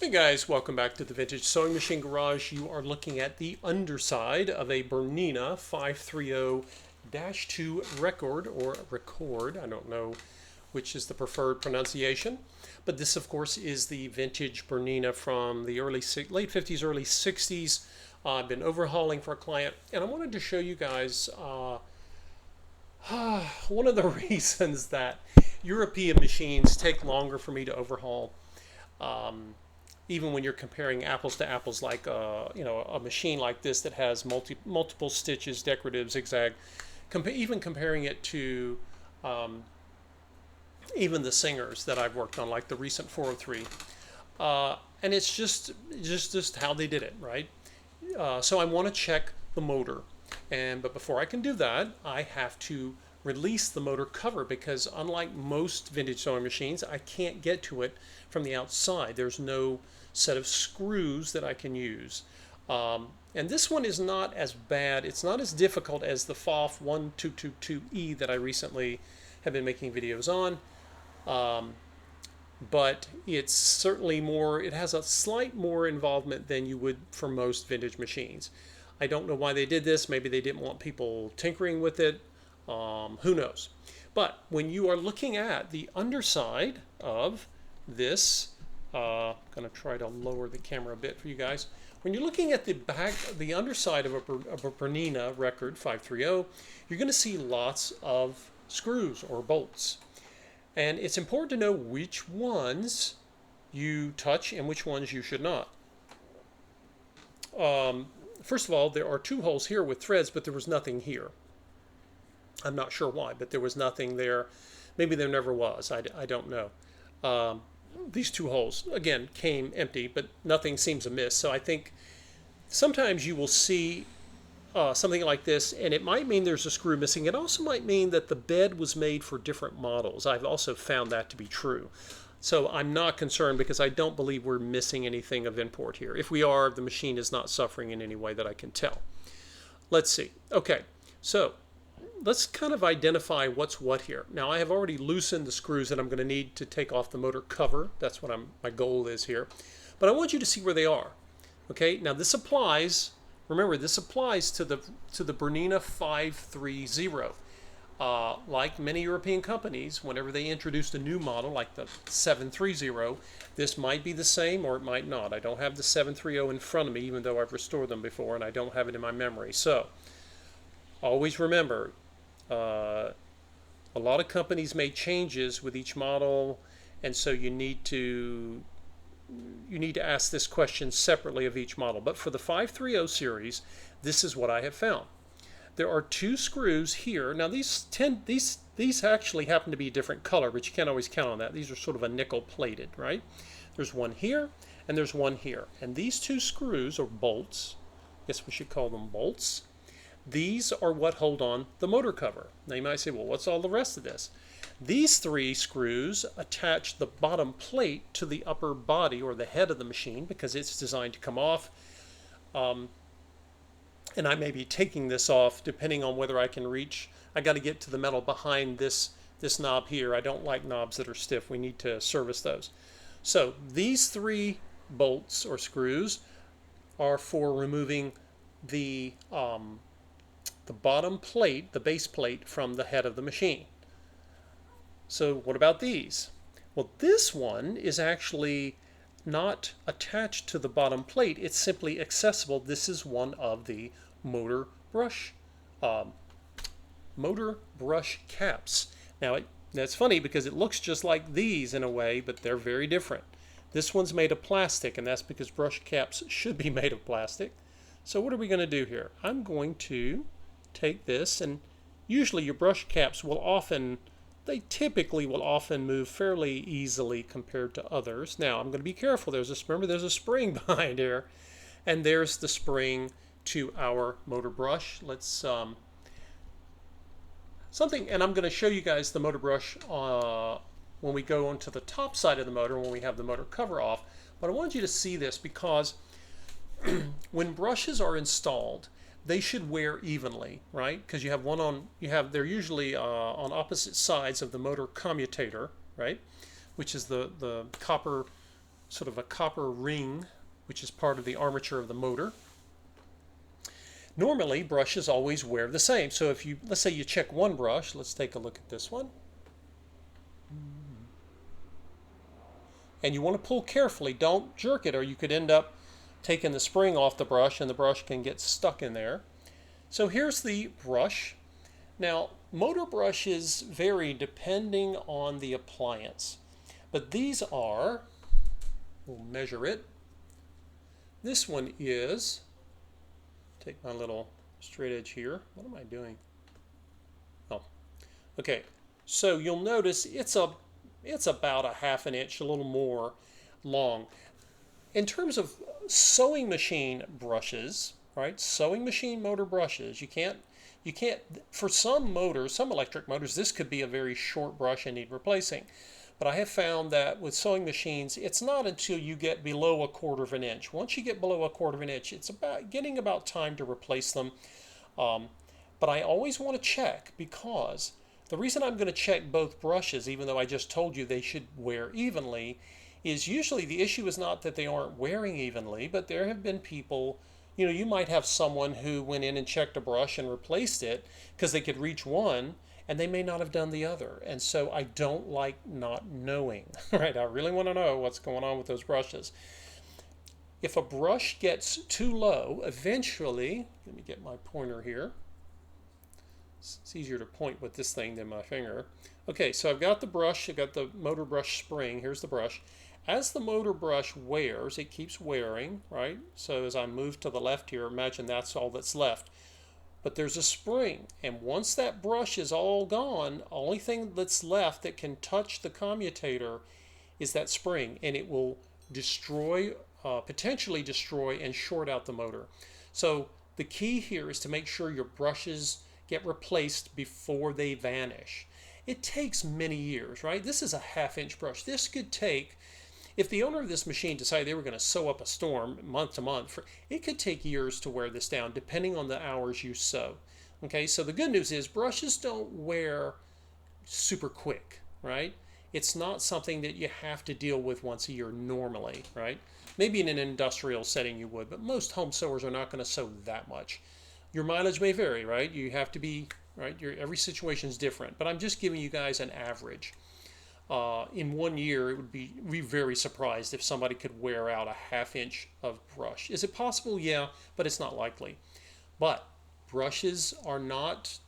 Hey guys, welcome back to the Vintage Sewing Machine Garage. You are looking at the underside of a Bernina 530-2 record, or record, I don't know which is the preferred pronunciation. But this, of course, is the vintage Bernina from the late 50s, early 60s. I've been overhauling for a client, and I wanted to show you guys one of the reasons that European machines take longer for me to overhaul. Even when you're comparing apples to apples, like a machine like this that has multiple stitches, decorative, zigzag, even comparing it to even the Singers that I've worked on, like the recent 403, and it's just how they did it, right? So I want to check the motor, but before I can do that, I have to release the motor cover, because unlike most vintage sewing machines, I can't get to it from the outside. There's no set of screws that I can use. And this one is not as bad. It's not as difficult as the FOF 1222E that I recently have been making videos on. But it's certainly it has a slight more involvement than you would for most vintage machines. I don't know why they did this. Maybe they didn't want people tinkering with it. Who knows? But when you are looking at the underside of this, I'm going to try to lower the camera a bit for you guys. When you're looking at the underside of a Bernina record 530, you're going to see lots of screws or bolts. And it's important to know which ones you touch and which ones you should not. First of all, there are two holes here with threads, but there was nothing here. I'm not sure why, but there was nothing there. Maybe there never was. I don't know. These two holes, again, came empty, but nothing seems amiss. So I think sometimes you will see something like this, and it might mean there's a screw missing. It also might mean that the bed was made for different models. I've also found that to be true. So I'm not concerned, because I don't believe we're missing anything of import here. If we are, the machine is not suffering in any way that I can tell. Let's see. Okay, so let's kind of identify what's what here. Now, I have already loosened the screws that I'm going to need to take off the motor cover. That's what my goal is here. But I want you to see where they are. Okay, now this applies, remember, this applies to the Bernina 530. Like many European companies, whenever they introduced a new model like the 730, this might be the same or it might not. I don't have the 730 in front of me, even though I've restored them before, and I don't have it in my memory. So always remember, a lot of companies made changes with each model, and so you need to ask this question separately of each model. But for the 530 series, this is what I have found. There are two screws here. Now these actually happen to be a different color, but you can't always count on that. These are sort of a nickel plated, right? There's one here and there's one here. And these two screws, or bolts, I guess we should call them bolts, these are what hold on the motor cover. Now you might say, well, what's all the rest of this? These three screws attach the bottom plate to the upper body, or the head of the machine, because it's designed to come off. And I may be taking this off depending on whether I can reach. I got to get to the metal behind this knob here. I don't like knobs that are stiff. We need to service those. So these three bolts or screws are for removing the bottom plate, the base plate, from the head of the machine. So what about these? Well, this one is actually not attached to the bottom plate. It's simply accessible. This is one of the motor brush caps. Now that's funny, because it looks just like these in a way, but they're very different. This one's made of plastic, and that's because brush caps should be made of plastic. So what are we going to do here? I'm going to take this, and usually your brush caps typically will often move fairly easily compared to others. Now I'm going to be careful. Remember, there's a spring behind here, and there's the spring to our motor brush. Let's and I'm going to show you guys the motor brush when we go onto the top side of the motor, when we have the motor cover off. But I want you to see this, because when brushes are installed, they should wear evenly, right? Because they're usually on opposite sides of the motor commutator, right? Which is the copper sort of a copper ring, which is part of the armature of the motor. Normally, brushes always wear the same. So if you, let's say you check one brush, let's take a look at this one. And you want to pull carefully, don't jerk it, or you could end up taking the spring off the brush and the brush can get stuck in there. So here's the brush. Now, motor brushes vary depending on the appliance, but these are, we'll measure it. This one is, take my little straight edge here. What am I doing? Oh, okay. So you'll notice it's about 1/2 an inch, a little more long. In terms of sewing machine brushes, right? Sewing machine motor brushes, you can't, for some motors, some electric motors, this could be a very short brush and need replacing. But I have found that with sewing machines, it's not until you get below 1/4 inch. Once you get below 1/4 inch, it's getting about time to replace them. But I always want to check, because the reason I'm going to check both brushes, even though I just told you they should wear evenly, is usually the issue is not that they aren't wearing evenly, but there have been people, you know, you might have someone who went in and checked a brush and replaced it because they could reach one, and they may not have done the other. And so I don't like not knowing, right? I really want to know what's going on with those brushes. If a brush gets too low, eventually, let me get my pointer here. It's easier to point with this thing than my finger. Okay, so I've got the brush, I've got the motor brush spring, here's the brush. As the motor brush wears, it keeps wearing, right? So as I move to the left here, imagine that's all that's left. But there's a spring, and once that brush is all gone, only thing that's left that can touch the commutator is that spring, and it will destroy, potentially destroy and short out the motor. So the key here is to make sure your brushes get replaced before they vanish. It takes many years, right? This is a 1/2 inch brush. This could take, if the owner of this machine decided they were going to sew up a storm month to month, it could take years to wear this down, depending on the hours you sew. Okay, so the good news is brushes don't wear super quick, right? It's not something that you have to deal with once a year normally, right? Maybe in an industrial setting you would, but most home sewers are not going to sew that much. Your mileage may vary, right? You have to be, right? Every situation is different, but I'm just giving you guys an average. In 1 year, it would be, we'd be very surprised if somebody could wear out a 1/2 inch of brush. Is it possible? Yeah, but it's not likely. But brushes are not,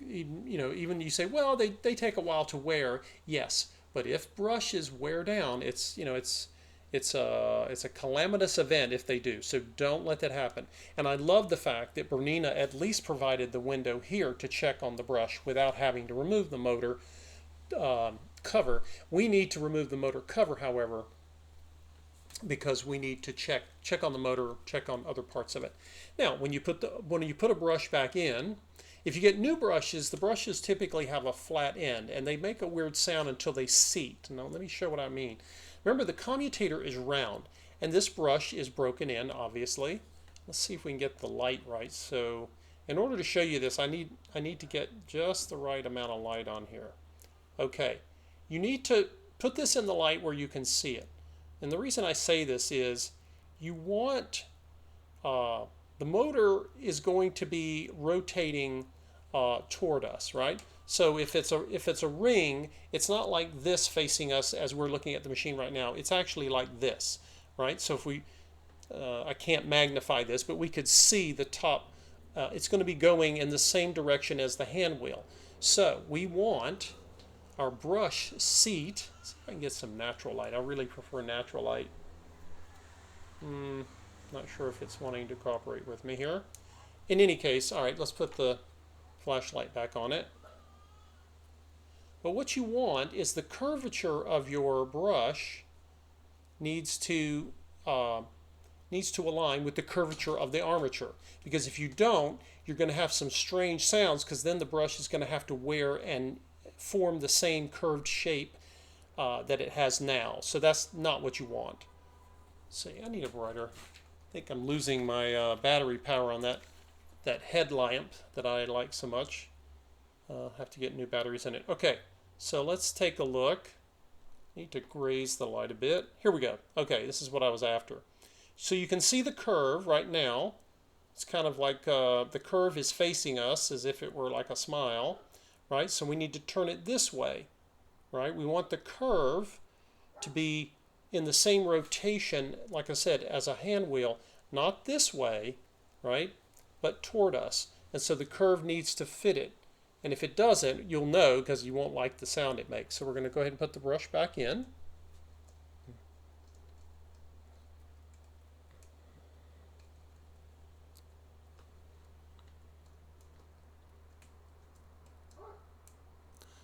you know, even you say, well, they take a while to wear. Yes, but if brushes wear down, it's, you know, it's a calamitous event if they do. So don't let that happen. And I love the fact that Bernina at least provided the window here to check on the brush without having to remove the motor cover. We need to remove the motor cover, however, because we need to check on the motor, check on other parts of it. Now, when you put a brush back in, if you get new brushes, the brushes typically have a flat end, and they make a weird sound until they seat. Now, let me show what I mean. Remember, the commutator is round, and this brush is broken in, obviously. Let's see if we can get the light right. So, in order to show you this, I need to get just the right amount of light on here. Okay, you need to put this in the light where you can see it. And the reason I say this is you want, the motor is going to be rotating toward us, right? So if it's a ring, it's not like this facing us as we're looking at the machine right now. It's actually like this, right? So if we, I can't magnify this, but we could see the top. It's going to be going in the same direction as the hand wheel. So we want our brush seat. Let's see if I can get some natural light. I really prefer natural light. Not sure if it's wanting to cooperate with me here. In any case, all right, let's put the flashlight back on it. But what you want is the curvature of your brush needs to align with the curvature of the armature. Because if you don't, you're going to have some strange sounds, because then the brush is going to have to wear and form the same curved shape that it has now. So that's not what you want. Let's see, I need a brighter. I think I'm losing my battery power on that headlamp that I like so much. Have to get new batteries in it. Okay, so let's take a look. Need to graze the light a bit. Here we go. Okay, this is what I was after. So you can see the curve right now. It's kind of like the curve is facing us as if it were like a smile, right? So we need to turn it this way, right? We want the curve to be in the same rotation, like I said, as a hand wheel, not this way, right, but toward us. And so the curve needs to fit it. And if it doesn't, you'll know because you won't like the sound it makes. So we're going to go ahead and put the brush back in.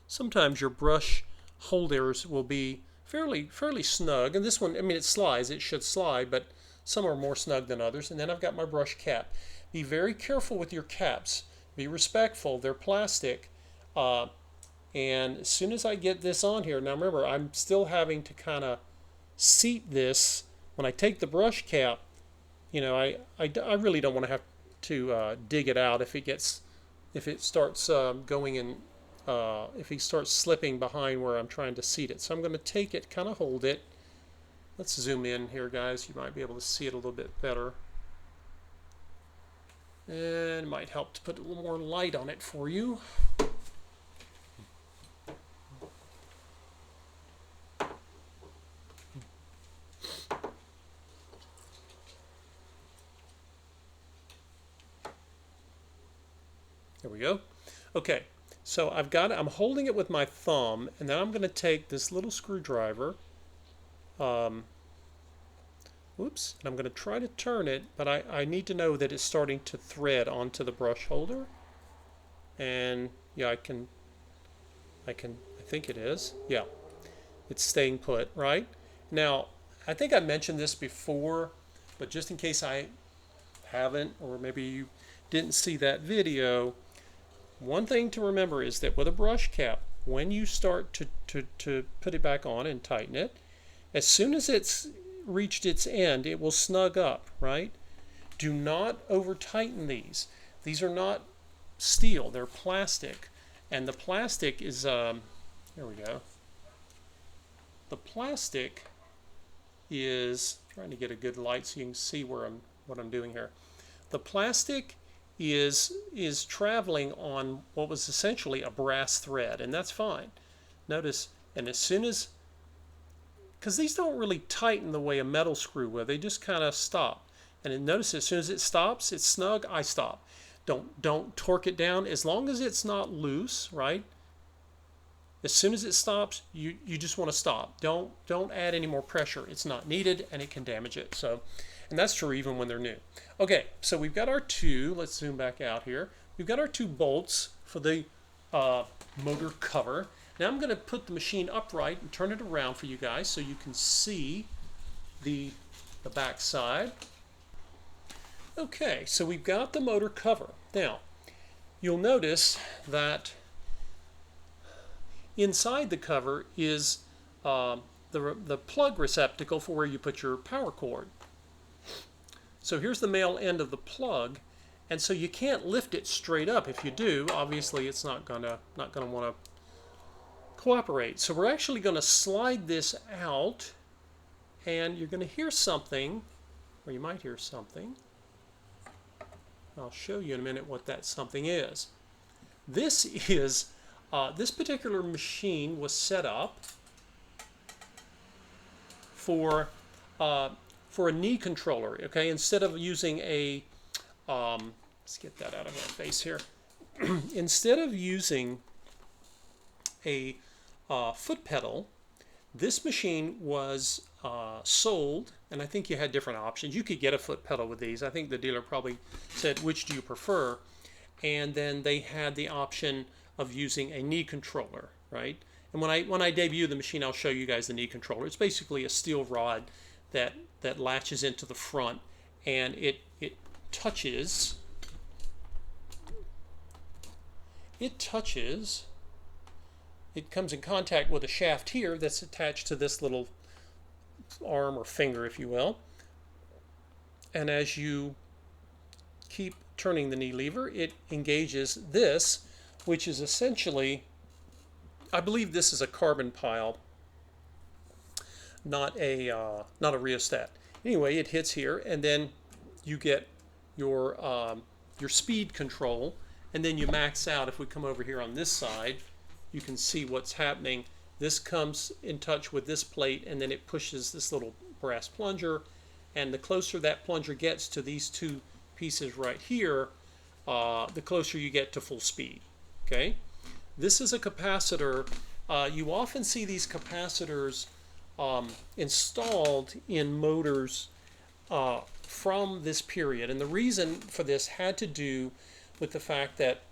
Sometimes your brush holders will be fairly snug, and this one, I mean, it slides, it should slide, but some are more snug than others. And then I've got my brush cap. Be very careful with your caps. Be respectful. They're plastic. And as soon as I get this on here, now remember, I'm still having to kind of seat this. When I take the brush cap, you know, I really don't want to have to dig it out if it starts going in. If he starts slipping behind where I'm trying to seat it. So I'm going to take it, kind of hold it. Let's zoom in here, guys. You might be able to see it a little bit better. And it might help to put a little more light on it for you. There we go. Okay. So I've got it, I'm holding it with my thumb, and then I'm going to take this little screwdriver, and I'm going to try to turn it, but I need to know that it's starting to thread onto the brush holder. And yeah, I think it is. Yeah, it's staying put, right? Now, I think I mentioned this before, but just in case I haven't, or maybe you didn't see that video, one thing to remember is that with a brush cap, when you start to put it back on and tighten it, as soon as it's reached its end, it will snug up, right? Do not over tighten these. These are not steel, they're plastic. And the plastic is, here we go. The plastic is, trying to get a good light so you can see what I'm doing here. The plastic is traveling on what was essentially a brass thread, and that's fine. Notice, and as soon as, because these don't really tighten the way a metal screw will, they just kind of stop. And then notice as soon as it stops, it's snug, I stop. Don't torque it down as long as it's not loose, right? As soon as it stops, you just want to stop. Don't add any more pressure. It's not needed, and it can damage it. So. And that's true even when they're new. Okay, so we've got our two, let's zoom back out here. We've got our two bolts for the motor cover. Now I'm going to put the machine upright and turn it around for you guys so you can see the back side. Okay, so we've got the motor cover. Now, you'll notice that inside the cover is the plug receptacle for where you put your power cord. So here's the male end of the plug, and so you can't lift it straight up. If you do, obviously it's not gonna want to cooperate. So we're actually going to slide this out, and you're going to hear something, or you might hear something. I'll show you in a minute what that something is. This is this particular machine was set up for a knee controller, okay? Instead of using a, let's get that out of our face here. Instead of using a foot pedal, this machine was sold, and I think you had different options. You could get a foot pedal with these. I think the dealer probably said, which do you prefer? And then they had the option of using a knee controller, right? And when I debut the machine, I'll show you guys the knee controller. It's basically a steel rod that latches into the front, and it touches. It comes in contact with a shaft here that's attached to this little arm or finger, if you will. And as you keep turning the knee lever, it engages this, which is essentially, I believe this is a carbon pile. not a rheostat. Anyway, it hits here, and then you get your speed control, and then you max out. If we come over here on this side, you can see what's happening. This comes in touch with this plate, and then it pushes this little brass plunger, and the closer that plunger gets to these two pieces right here, the closer you get to full speed. Okay, this is a capacitor. You often see these capacitors installed in motors from this period, and the reason for this had to do with the fact that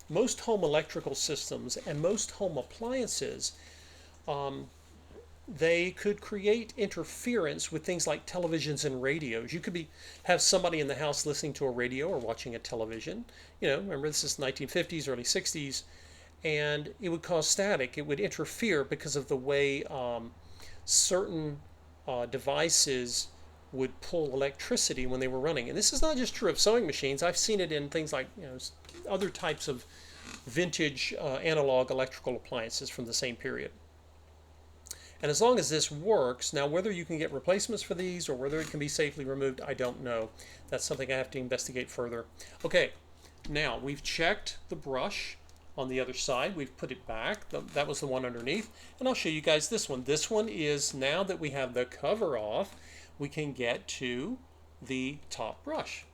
most home electrical systems and most home appliances, they could create interference with things like televisions and radios. You could have somebody in the house listening to a radio or watching a television. You know, remember this is 1950s, early 60s, and it would cause static. It would interfere because of the way certain devices would pull electricity when they were running. And this is not just true of sewing machines. I've seen it in things like, you know, other types of vintage analog electrical appliances from the same period. And as long as this works, now whether you can get replacements for these or whether it can be safely removed, I don't know. That's something I have to investigate further. Okay, now we've checked the brush on the other side. We've put it back. That was the one underneath. And I'll show you guys this one. This one is, now that we have the cover off, we can get to the top brush.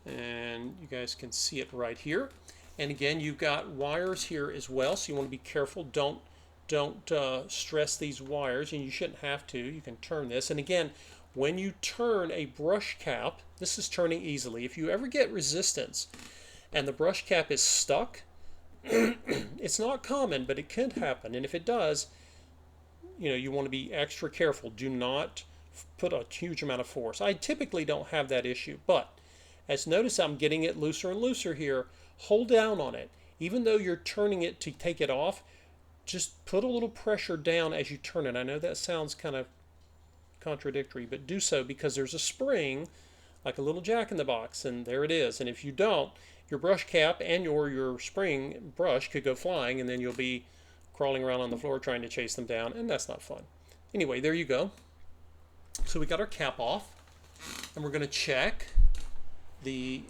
And you guys can see it right here. And again, you've got wires here as well, so you want to be careful. Don't stress these wires, and you shouldn't have to. You can turn this. And again, when you turn a brush cap, this is turning easily. If you ever get resistance and the brush cap is stuck, it's not common, but it could happen. And if it does, you know, you want to be extra careful. Do not put a huge amount of force. I typically don't have that issue, but as notice, I'm getting it looser and looser here. Hold down on it. Even though you're turning it to take it off, just put a little pressure down as you turn it. I know that sounds kind of contradictory, but do so, because there's a spring, like a little jack in the box, and there it is. And if you don't, your brush cap and your spring brush could go flying, and then you'll be crawling around on the floor trying to chase them down, and that's not fun. Anyway, there you go. So we got our cap off, and we're going to check the,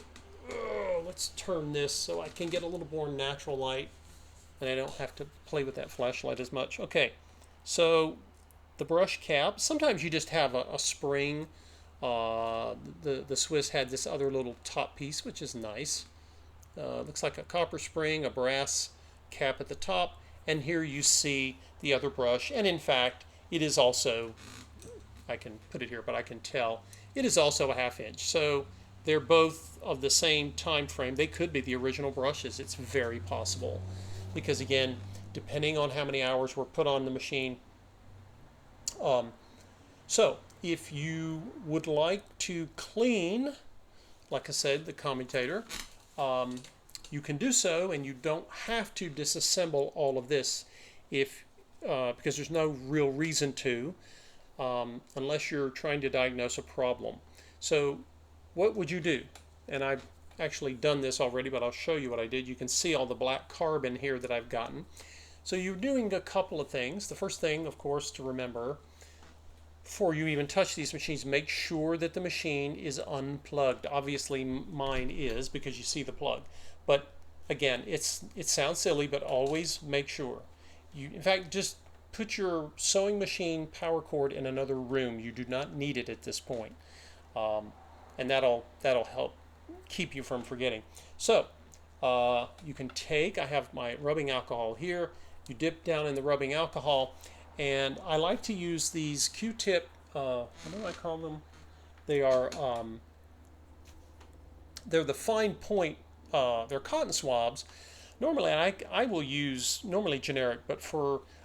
let's turn this so I can get a little more natural light and I don't have to play with that flashlight as much. Okay, so the brush cap, sometimes you just have a spring. The Swiss had this other little top piece, which is nice. Looks like a copper spring, a brass cap at the top, and here you see the other brush, and in fact, it is also, I can put it here, but I can tell, it is also a 1/2 inch. So they're both of the same time frame. They could be the original brushes. It's very possible. Because again, depending on how many hours were put on the machine. So if you would like to clean, like I said, the commutator, you can do so, and you don't have to disassemble all of this because there's no real reason to, unless you're trying to diagnose a problem. So what would you do? And I've actually done this already, but I'll show you what I did. You can see all the black carbon here that I've gotten. So you're doing a couple of things. The first thing, of course, to remember, before you even touch these machines, make sure that the machine is unplugged. Obviously mine is, because you see the plug. But again, it sounds silly, but always make sure. In fact, just put your sewing machine power cord in another room. You do not need it at this point. And that'll help keep you from forgetting. So you can take, I have my rubbing alcohol here. You dip down in the rubbing alcohol, and I like to use these Q-tip, what do I call them? They are, they're the fine point, they're cotton swabs. Normally I will use, normally generic, but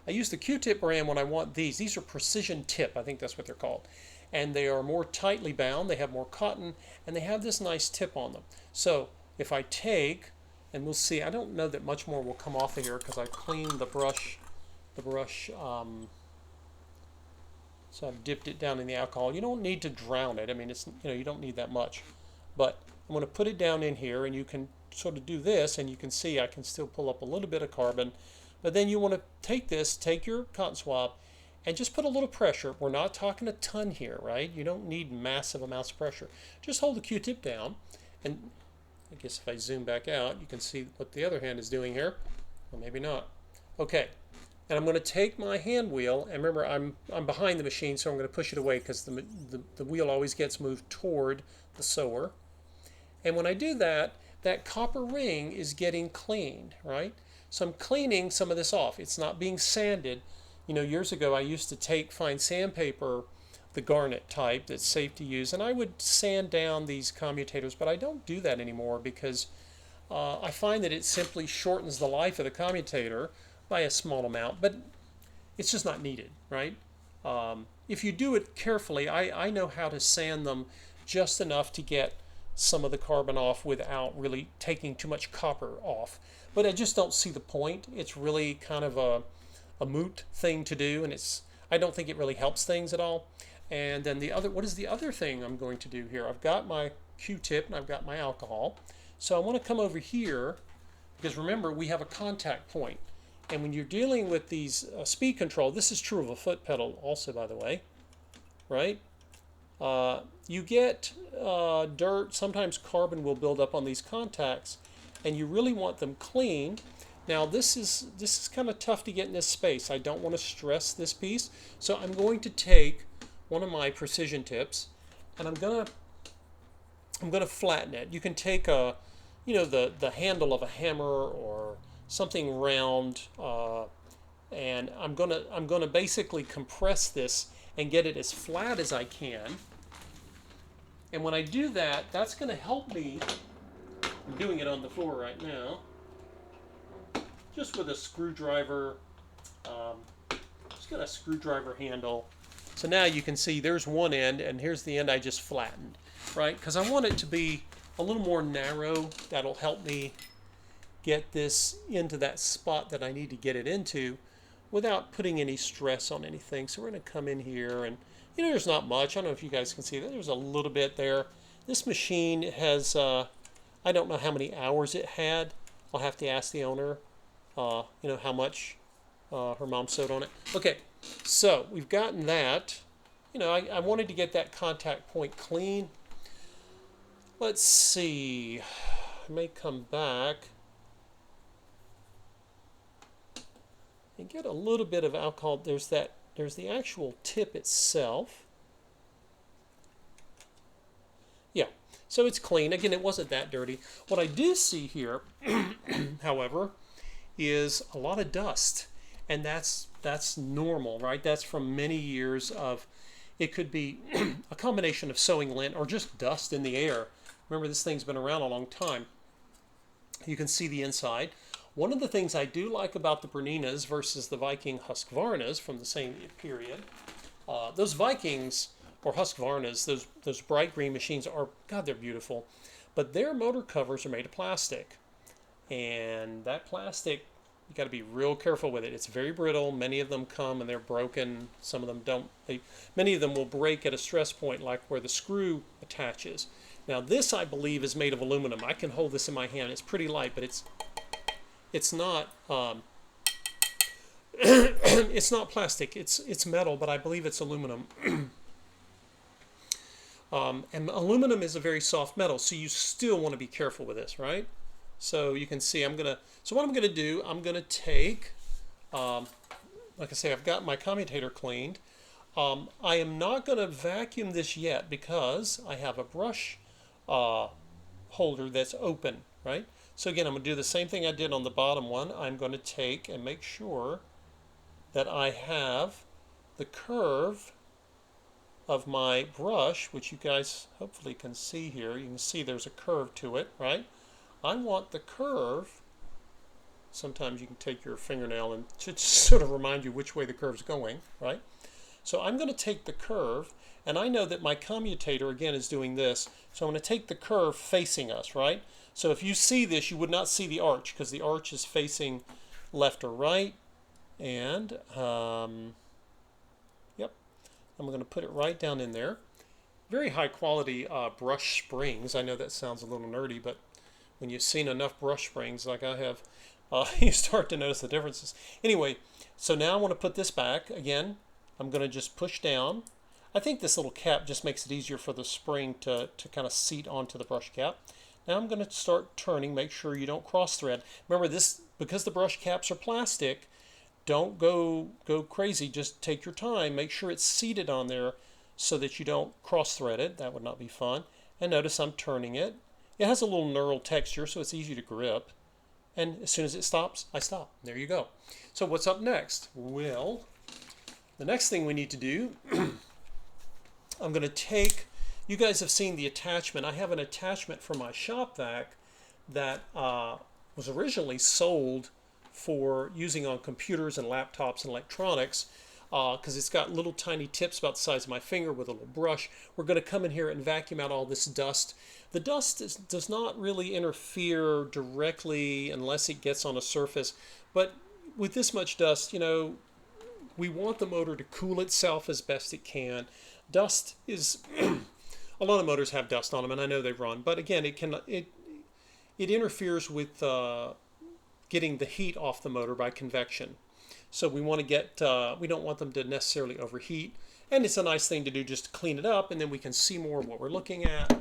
I use the Q-tip brand when I want these. These are precision tip, I think that's what they're called. And they are more tightly bound, they have more cotton, and they have this nice tip on them. So if I take, and we'll see, I don't know that much more will come off of here because I cleaned the brush, so I've dipped it down in the alcohol. You don't need to drown it. I mean, it's, you don't need that much. But I'm going to put it down in here, and you can sort of do this, and you can see I can still pull up a little bit of carbon. But then you want to take your cotton swab, and just put a little pressure. We're not talking a ton here, right? You don't need massive amounts of pressure. Just hold the Q-tip down, and I guess if I zoom back out, you can see what the other hand is doing here. Well, maybe not. Okay, and I'm going to take my hand wheel, and remember I'm behind the machine, so I'm going to push it away because the wheel always gets moved toward the sewer. And when I do that, that copper ring is getting cleaned, right? So I'm cleaning some of this off. It's not being sanded. You know, years ago I used to find sandpaper, the garnet type that's safe to use, and I would sand down these commutators, but I don't do that anymore because I find that it simply shortens the life of the commutator by a small amount, but it's just not needed, right? If you do it carefully, I know how to sand them just enough to get some of the carbon off without really taking too much copper off. But I just don't see the point. It's really kind of a moot thing to do, and I don't think it really helps things at all. And then what is the other thing I'm going to do here? I've got my Q-tip and I've got my alcohol. So I want to come over here because remember we have a contact point. And when you're dealing with these speed control, this is true of a foot pedal also, by the way, right? You get dirt, sometimes carbon will build up on these contacts, and you really want them clean. Now this is kind of tough to get in this space. I don't want to stress this piece, so I'm going to take one of my precision tips, and I'm gonna flatten it. You can take the handle of a hammer or something round, and I'm gonna basically compress this and get it as flat as I can. And when I do that, that's going to help me. I'm doing it on the floor right now, just with a screwdriver. Just got a screwdriver handle. So now you can see there's one end, and here's the end I just flattened, right? Because I want it to be a little more narrow. That'll help me get this into that spot that I need to get it into without putting any stress on anything. So we're going to come in here, and there's not much. I don't know if you guys can see that. There's a little bit there. This machine has, I don't know how many hours it had. I'll have to ask the owner, how much her mom sewed on it. Okay, so we've gotten that. I wanted to get that contact point clean. Let's see. I may come back and get a little bit of alcohol. There's the actual tip itself. Yeah, so it's clean. Again, it wasn't that dirty. What I do see here, however, is a lot of dust. And that's normal, right? That's from many years of, it could be a combination of sewing lint or just dust in the air. Remember, this thing's been around a long time. You can see the inside. One of the things I do like about the Berninas versus the Viking Husqvarnas from the same period, those Vikings or Husqvarnas, those bright green machines are, God, they're beautiful, but their motor covers are made of plastic, and that plastic, you got to be real careful with it. It's very brittle. Many of them come and they're broken. Some of them don't. Many of them will break at a stress point, like where the screw attaches. Now this, I believe, is made of aluminum. I can hold this in my hand. It's pretty light, but it's not it's not plastic. It's metal, but I believe it's aluminum. And aluminum is a very soft metal, so you still want to be careful with this, right? So you can see so what I'm gonna do, I'm gonna take, like I say, I've got my commutator cleaned. I am not gonna vacuum this yet because I have a brush holder that's open, right? So again, I'm going to do the same thing I did on the bottom one. I'm going to take and make sure that I have the curve of my brush, which you guys hopefully can see here. You can see there's a curve to it, right? I want the curve. Sometimes you can take your fingernail and just sort of remind you which way the curve's going, right? So I'm going to take the curve, and I know that my commutator, again, is doing this. So I'm going to take the curve facing us, right? So if you see this, you would not see the arch because the arch is facing left or right. And, yep, I'm going to put it right down in there. Very high quality brush springs. I know that sounds a little nerdy, but when you've seen enough brush springs like I have, you start to notice the differences. Anyway, so now I want to put this back. Again, I'm going to just push down. I think this little cap just makes it easier for the spring to kind of seat onto the brush cap. Now I'm going to start turning, make sure you don't cross thread. Remember this, because the brush caps are plastic, don't go crazy, just take your time, make sure it's seated on there so that you don't cross thread it. That would not be fun. And notice I'm turning it. It has a little knurled texture, so it's easy to grip. And as soon as it stops, I stop. There you go. So what's up next? Well, the next thing we need to do, I'm going to take, you guys have seen the attachment. I have an attachment for my shop vac that was originally sold for using on computers and laptops and electronics, because it's got little tiny tips about the size of my finger with a little brush. We're going to come in here and vacuum out all this dust. The dust does not really interfere directly unless it gets on a surface, but with this much dust, you know, we want the motor to cool itself as best it can. Dust is a lot of motors have dust on them, and I know they run, but again, it interferes with getting the heat off the motor by convection. So we want to get, we don't want them to necessarily overheat. And it's a nice thing to do just to clean it up, and then we can see more of what we're looking at.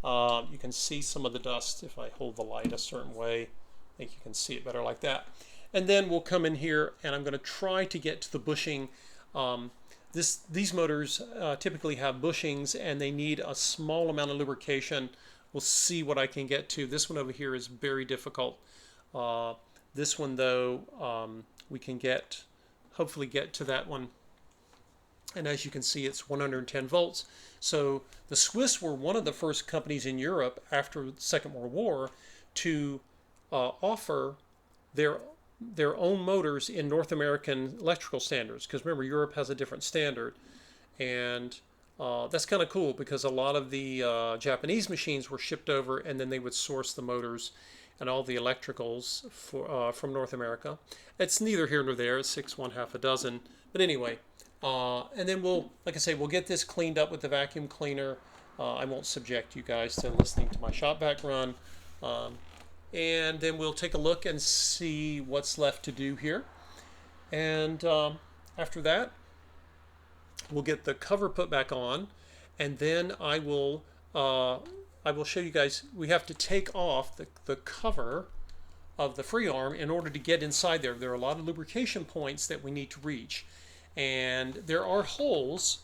You can see some of the dust if I hold the light a certain way. I think you can see it better like that. And then we'll come in here, and I'm going to try to get to the bushing. These motors typically have bushings, and they need a small amount of lubrication. We'll see what I can get to. This one over here is very difficult. This one, though, we can hopefully get to that one. And as you can see, it's 110 volts. So the Swiss were one of the first companies in Europe after the Second World War to offer their own motors in North American electrical standards. Because remember, Europe has a different standard. And that's kind of cool because a lot of the Japanese machines were shipped over, and then they would source the motors and all the electricals from North America. It's neither here nor there. It's 6, 1/2 a dozen. But anyway, and then we'll, like I say, we'll get this cleaned up with the vacuum cleaner. I won't subject you guys to listening to my shop vac run. And then we'll take a look and see what's left to do here. And after that, we'll get the cover put back on, and then I will show you guys. We have to take off the cover of the free arm in order to get inside there. There are a lot of lubrication points that we need to reach, and there are holes.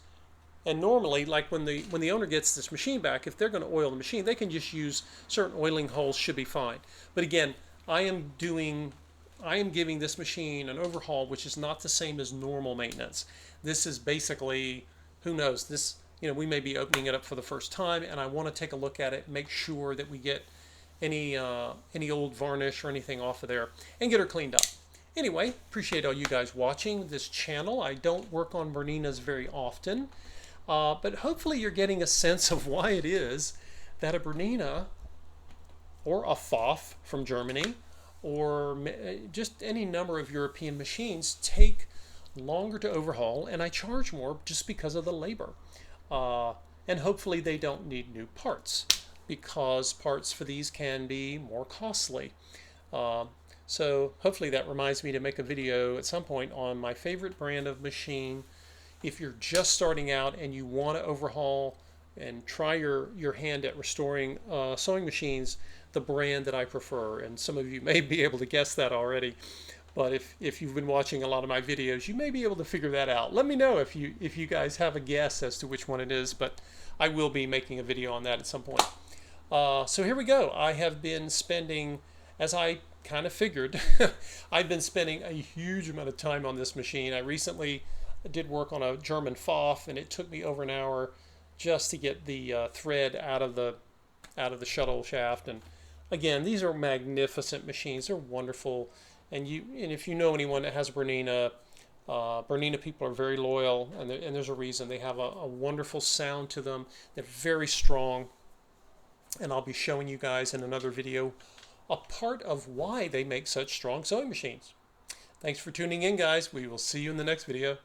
And normally, like when the owner gets this machine back, if they're going to oil the machine, they can just use certain oiling holes, should be fine. But again, I am giving this machine an overhaul, which is not the same as normal maintenance. This is basically, who knows, this, you know, we may be opening it up for the first time, and I want to take a look at it, make sure that we get any old varnish or anything off of there, and get her cleaned up. Anyway, appreciate all you guys watching this channel. I don't work on Berninas very often, but hopefully you're getting a sense of why it is that a Bernina or a Pfaff from Germany or just any number of European machines take longer to overhaul, and I charge more just because of the labor. And hopefully they don't need new parts, because parts for these can be more costly. So hopefully that reminds me to make a video at some point on my favorite brand of machine. If you're just starting out and you want to overhaul and try your hand at restoring sewing machines, the brand that I prefer, and some of you may be able to guess that already, but if you've been watching a lot of my videos, you may be able to figure that out. Let me know if you guys have a guess as to which one it is, but I will be making a video on that at some point. So here we go. I have been spending, as I kind of figured, I've been spending a huge amount of time on this machine. I recently did work on a German Pfaff, and it took me over an hour just to get the thread out of the shuttle shaft. And again, these are magnificent machines. They're wonderful. And if you know anyone that has a Bernina, Bernina people are very loyal, and there's a reason. They have a wonderful sound to them. They're very strong, and I'll be showing you guys in another video a part of why they make such strong sewing machines. Thanks for tuning in, guys. We will see you in the next video.